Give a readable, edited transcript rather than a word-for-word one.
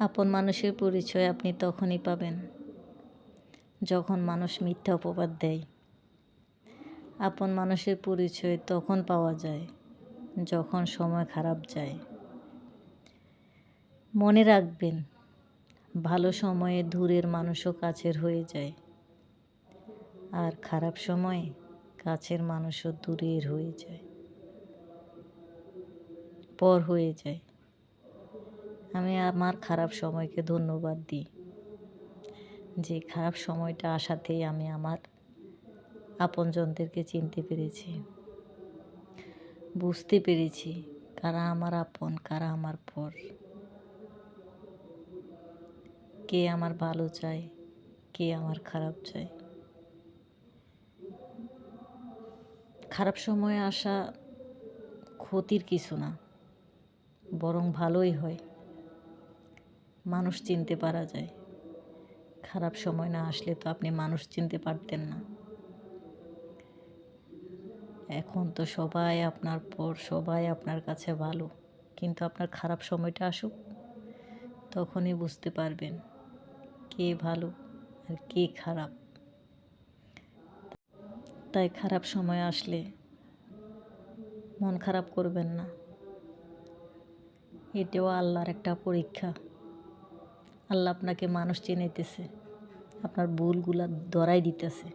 আপন মানুষের পরিচয় আপনি তখনই পাবেন যখন মানুষ মিথ্যা অপবাদ দেয়। আপন মানুষের পরিচয় তখন পাওয়া যায় যখন সময় খারাপ যায়। মনে রাখবেন, ভালো সময়ে দূরের মানুষও কাছের হয়ে যায়, আর খারাপ সময়ে কাছের মানুষও দূরের হয়ে যায়, পর হয়ে যায়। আমি আমার খারাপ সময়কে ধন্যবাদ দিই যে খারাপ সময়টা আসাতেই আমি আমার আপনজনদেরকে চিনতে পেরেছি, বুঝতে পেরেছি কারা আমার আপন, কারা আমার পর, কে আমার ভালো চায়, কে আমার খারাপ চায়। খারাপ সময় আসা ক্ষতির কিছু না, বরং ভালোই হয়। মানুষ চিনতে পারা যায়। খারাপ সময় না আসলে তো আপনি মানুষ চিনতে পারতেন না। এখন তো সবাই আপনার পর, সবাই আপনার কাছে ভালো, কিন্তু আপনার খারাপ সময়টা আসুক, তখনই বুঝতে পারবেন কে ভালো আর কে খারাপ। তাই খারাপ সময় আসলে মন খারাপ করবেন না। এটাও আল্লাহর একটা পরীক্ষা। আল্লাহ আপনাকে মানুষ চিনাইতেছে, আপনার ভুলগুলা ধরাই দিতেছে।